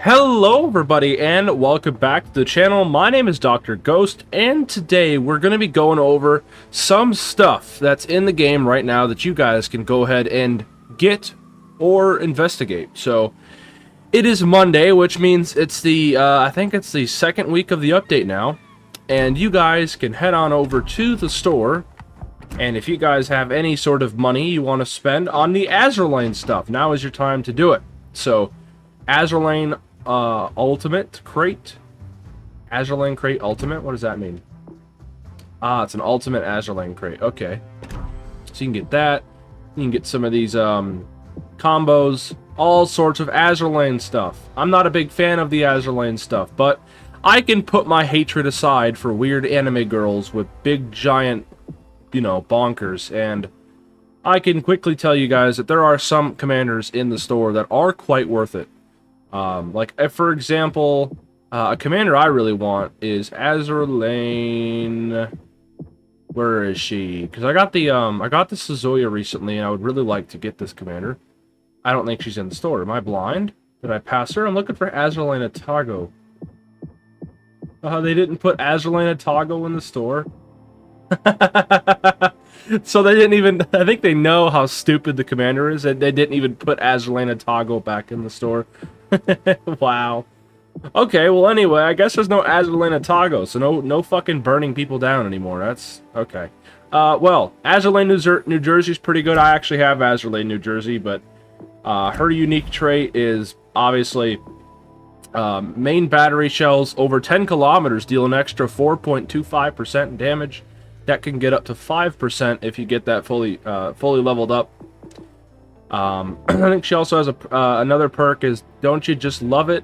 Hello everybody and welcome back to the channel. My name is Dr. Ghost and today we're going to be going over some stuff that's in the game right now that you guys can go ahead and get or investigate. So it is Monday, which means it's the I think it's the second week of the update now, and you guys can head on over to the store, and if you guys have any sort of money you want to spend on the Azur Lane stuff, now is your time to do it. So Azur Lane Ultimate Crate. Azur Lane Crate Ultimate? What does that mean? Ah, it's an Ultimate Azur Lane Crate. Okay. So you can get that. You can get some of these combos. All sorts of Azur Lane stuff. I'm not a big fan of the Azur Lane stuff, but I can put my hatred aside for weird anime girls with big giant, you know, bonkers, and I can quickly tell you guys that there are some commanders in the store that are quite worth it. Like, for example, a commander I really want is Azur Lane. Where is she? Because I got the Suzuya recently, and I would really like to get this commander. I don't think she's in the store. Am I blind? Did I pass her? I'm looking for Azur Lane Atago. They didn't put Azur Lane Atago in the store. So they didn't even... I think they know how stupid the commander is, and they didn't even put Azur Lane Atago back in the store. Wow. Okay, well anyway, I guess there's no Azur Lane Atago, so no fucking burning people down anymore. That's... okay. Well, Azur Lane New Jersey's pretty good. I actually have Azur Lane New Jersey, but her unique trait is obviously main battery shells over 10 kilometers deal an extra 4.25% damage. That can get up to 5% if you get that fully leveled up. I think she also has another perk is Don't You Just Love It?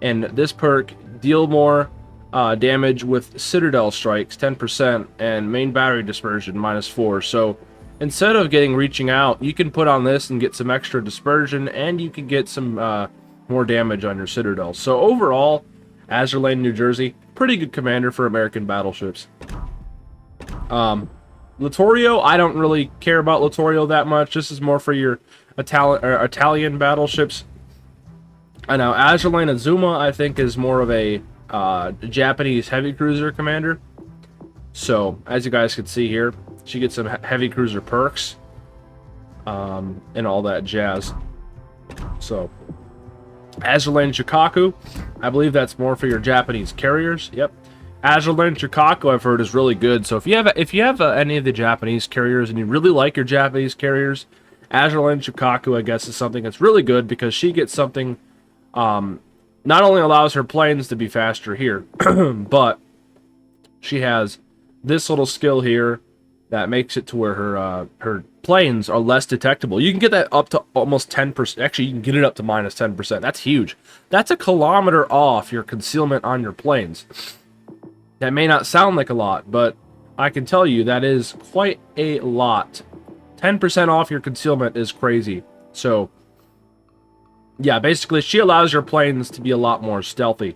And this perk, deal more damage with Citadel strikes, 10%, and main battery dispersion, -4. So instead of reaching out, you can put on this and get some extra dispersion, and you can get some more damage on your Citadel. So overall, Azur Lane, New Jersey, pretty good commander for American battleships. Littorio, I don't really care about Littorio that much. This is more for your Italian battleships. I know Azur Lane Azuma, I think, is more of a Japanese heavy cruiser commander. So, as you guys can see here, she gets some heavy cruiser perks, and all that jazz. So, Azur Lane Shikaku, I believe that's more for your Japanese carriers. Yep. Azur Lane Shikaku, I've heard, is really good. So if you have any of the Japanese carriers and you really like your Japanese carriers, Azur Lane Shikaku, I guess, is something that's really good because she gets something. Not only allows her planes to be faster here, but she has this little skill here that makes it to where her planes are less detectable. You can get that up to almost 10%. Actually, you can get it up to -10%. That's huge. That's a kilometer off your concealment on your planes. That may not sound like a lot, but I can tell you that is quite a lot. 10% off your concealment is crazy. So, yeah, basically, she allows your planes to be a lot more stealthy.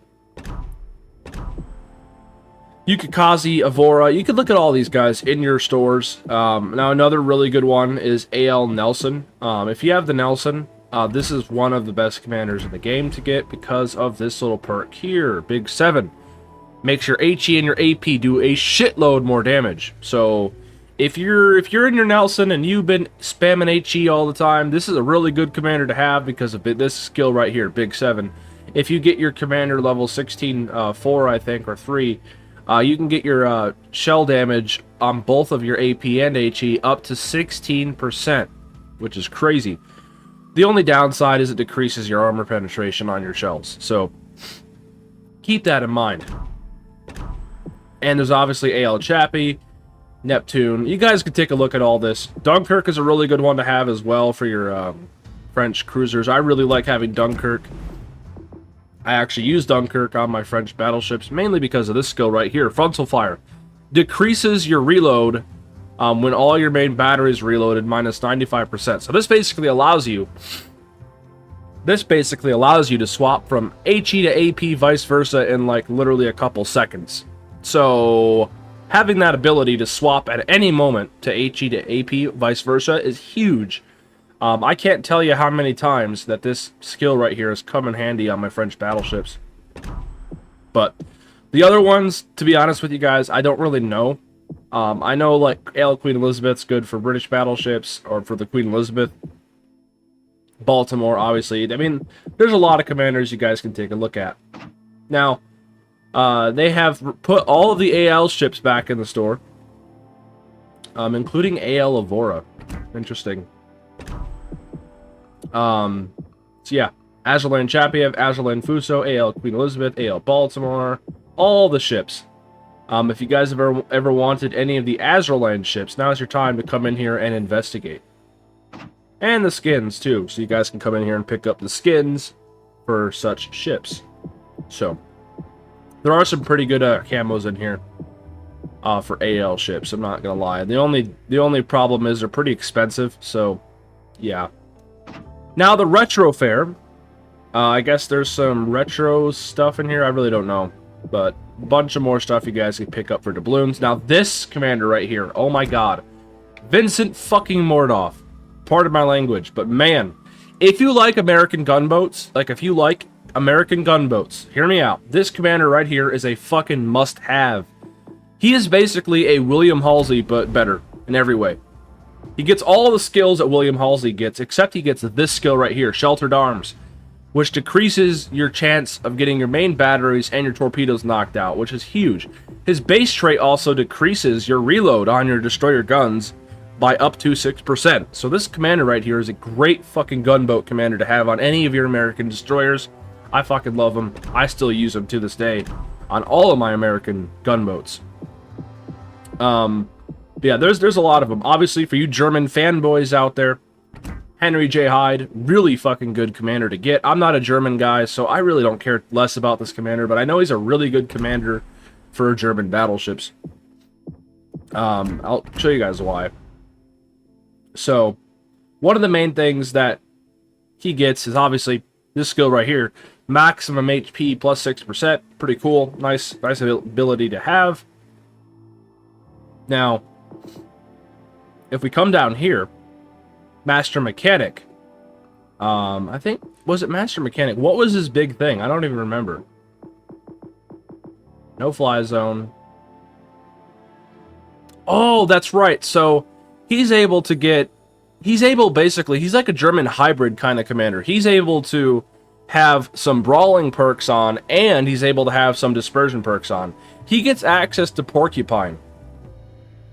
Yukikaze, Avora, you could look at all these guys in your stores. Now, another really good one is AL Nelson. If you have the Nelson, this is one of the best commanders in the game to get because of this little perk here, Big 7. Makes your HE and your AP do a shitload more damage. So if you're in your Nelson and you've been spamming HE all the time, this is a really good commander to have because of this skill right here, Big 7. If you get your commander level 16, 4, I think, or 3, you can get your shell damage on both of your AP and HE up to 16%, which is crazy. The only downside is it decreases your armor penetration on your shells. So keep that in mind. And there's obviously AL Chappie, Neptune. You guys could take a look at all this. Dunkirk is a really good one to have as well for your French cruisers. I really like having Dunkirk. I actually use Dunkirk on my French battleships, mainly because of this skill right here, Frontal Fire. Decreases your reload when all your main batteries reloaded, -95%. So this basically allows you to swap from HE to AP, vice versa, in like literally a couple seconds. So having that ability to swap at any moment to HE to AP, vice versa, is huge. I can't tell you how many times that this skill right here has come in handy on my French battleships. But the other ones, to be honest with you guys, I don't really know. I know, like, Ale Queen Elizabeth's good for British battleships, or for the Queen Elizabeth. Baltimore, obviously. I mean, there's a lot of commanders you guys can take a look at. Now, they have put all of the AL ships back in the store, including AL Evora. Interesting. So yeah, Azur Champiev, Azur Fuso, AL Queen Elizabeth, AL Baltimore, all the ships. If you guys have ever wanted any of the Azur ships, now's your time to come in here and investigate. And the skins, too. So you guys can come in here and pick up the skins for such ships. So, there are some pretty good camos in here for AL ships, I'm not going to lie. The only problem is they're pretty expensive, so, yeah. Now, the retro fair. I guess there's some retro stuff in here. I really don't know. But, a bunch of more stuff you guys can pick up for doubloons. Now, this commander right here, oh my god. Vincent fucking Mordoff. Pardon my language, but man, if you like American gunboats, hear me out. This commander right here is a fucking must-have. He is basically a William Halsey, but better in every way. He gets all the skills that William Halsey gets, except he gets this skill right here, Sheltered Arms, which decreases your chance of getting your main batteries and your torpedoes knocked out, which is huge. His base trait also decreases your reload on your destroyer guns by up to 6%. So this commander right here is a great fucking gunboat commander to have on any of your American destroyers. I fucking love him. I still use him to this day on all of my American gunboats. Yeah, there's a lot of them. Obviously, for you German fanboys out there, Henry J. Hyde, really fucking good commander to get. I'm not a German guy, so I really don't care less about this commander, but I know he's a really good commander for German battleships. I'll show you guys why. So, one of the main things that he gets is obviously this skill right here. Maximum HP plus 6%. Pretty cool. Nice ability to have. Now, if we come down here, Master Mechanic. I think, was it Master Mechanic? What was his big thing? I don't even remember. No fly zone. Oh, that's right. So, he's able to get, he's like a German hybrid kind of commander. He's able to have some brawling perks on, and he's able to have some dispersion perks on. He gets access to Porcupine.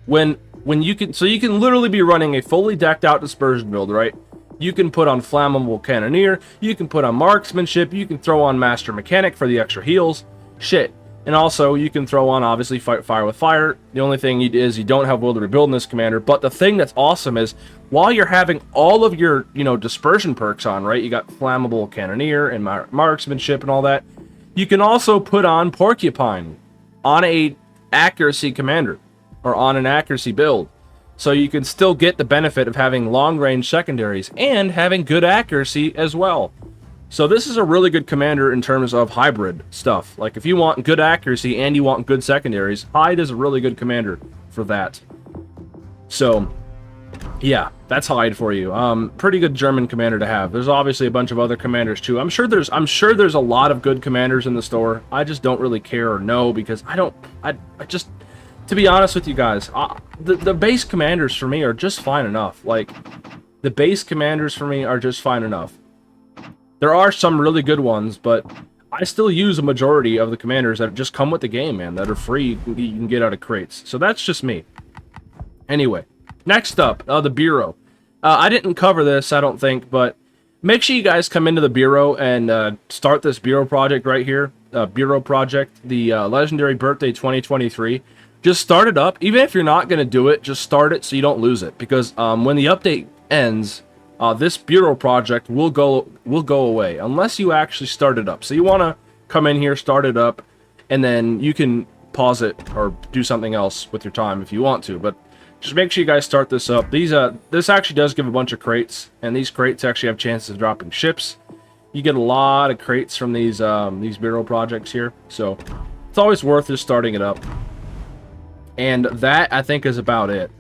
When you can, so you can literally be running a fully decked out dispersion build, right? You can put on Flammable Cannoneer, you can put on Marksmanship, you can throw on Master Mechanic for the extra heals. Shit. And also, you can throw on, obviously, Fight Fire with Fire. The only thing is you don't have Will to Rebuild in this commander. But the thing that's awesome is, while you're having all of your, dispersion perks on, right? You got Flammable Cannoneer and Marksmanship and all that. You can also put on Porcupine on a accuracy commander, or on an accuracy build. So you can still get the benefit of having long-range secondaries and having good accuracy as well. So this is a really good commander in terms of hybrid stuff. Like, if you want good accuracy and you want good secondaries, Hyde is a really good commander for that. So, yeah, that's Hyde for you. Pretty good German commander to have. There's obviously a bunch of other commanders too. I'm sure there's a lot of good commanders in the store. I just don't really care or know, because I just, to be honest with you guys, the base commanders for me are just fine enough. Like, the base commanders for me are just fine enough. There are some really good ones, but I still use a majority of the commanders that just come with the game, man, that are free, you can get out of crates. So that's just me. Anyway, next up, the Bureau. I didn't cover this, I don't think, but make sure you guys come into the Bureau and start this Bureau project right here. Bureau project, the Legendary Birthday 2023. Just start it up. Even if you're not going to do it, just start it so you don't lose it. Because when the update ends, this Bureau project will go away unless you actually start it up. So you want to come in here, start it up, and then you can pause it or do something else with your time if you want to. But just make sure you guys start this up. This actually does give a bunch of crates, and these crates actually have chances of dropping ships. You get a lot of crates from these Bureau projects here, so it's always worth just starting it up. And that, I think, is about it.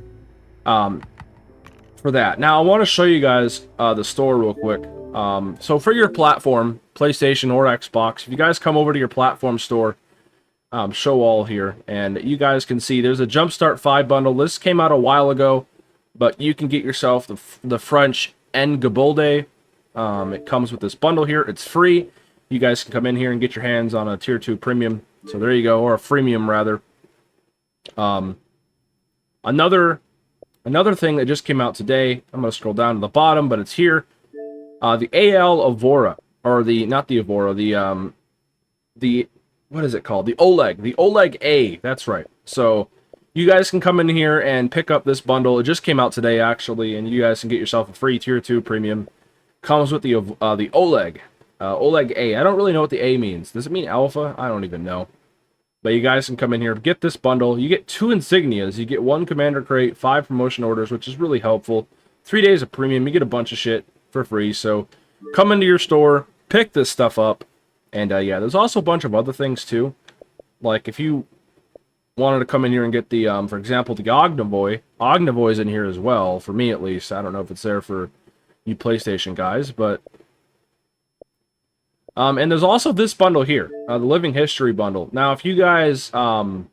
For for that. Now I want to show you guys the store real quick. So for your platform, PlayStation or Xbox, if you guys come over to your platform store, show all here, and you guys can see there's a Jumpstart 5 bundle. This came out a while ago, but you can get yourself the French Engabolde. It comes with this bundle here. It's free. You guys can come in here and get your hands on a tier 2 premium. So there you go, or a freemium rather. Another thing that just came out today, I'm going to scroll down to the bottom, but it's here. The AL Avora, or not the Avora, the what is it called? The Oleg A, that's right. So you guys can come in here and pick up this bundle. It just came out today, actually, and you guys can get yourself a free tier 2 premium. Comes with the Oleg A. I don't really know what the A means. Does it mean alpha? I don't even know. But you guys can come in here, get this bundle. You get 2 insignias. You get 1 commander crate, 5 promotion orders, which is really helpful. 3 days of premium. You get a bunch of shit for free. So come into your store, pick this stuff up. And yeah, there's also a bunch of other things too. Like if you wanted to come in here and get the, for example, the Ognavoy. Ognavoy's in here as well, for me at least. I don't know if it's there for you PlayStation guys, but... and there's also this bundle here, the Living History bundle. Now, if you guys know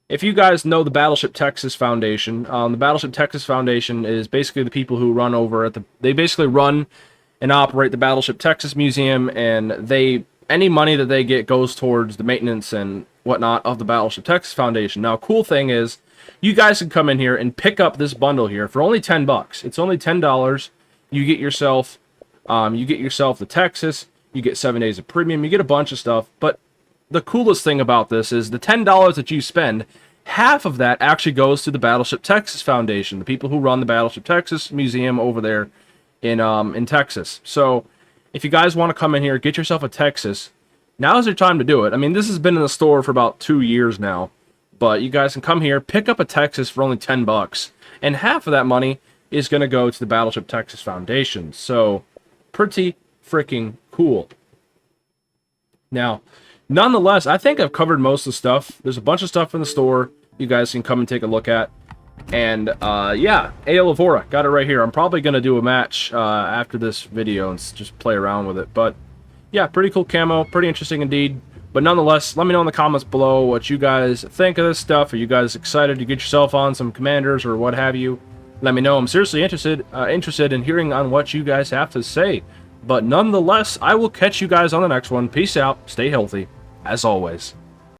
the Battleship Texas Foundation, the Battleship Texas Foundation is basically the people who run over at they basically run and operate the Battleship Texas Museum, and any money that they get goes towards the maintenance and whatnot of the Battleship Texas Foundation. Now, cool thing is, you guys can come in here and pick up this bundle here for only $10. It's only $10. You get yourself the Texas. You get 7 days of premium. You get a bunch of stuff. But the coolest thing about this is the $10 that you spend, half of that actually goes to the Battleship Texas Foundation, the people who run the Battleship Texas Museum over there in Texas. So if you guys want to come in here, get yourself a Texas, now's your time to do it. I mean, this has been in the store for about 2 years now. But you guys can come here, pick up a Texas for only $10. And half of that money is going to go to the Battleship Texas Foundation. So pretty freaking cool. Now, nonetheless, I think I've covered most of the stuff. There's a bunch of stuff in the store you guys can come and take a look at. And, yeah, AL Avora, got it right here. I'm probably going to do a match after this video and just play around with it. But, yeah, pretty cool camo, pretty interesting indeed. But nonetheless, let me know in the comments below what you guys think of this stuff. Are you guys excited to get yourself on some commanders or what have you? Let me know. I'm seriously interested in hearing on what you guys have to say. But nonetheless, I will catch you guys on the next one. Peace out. Stay healthy, as always.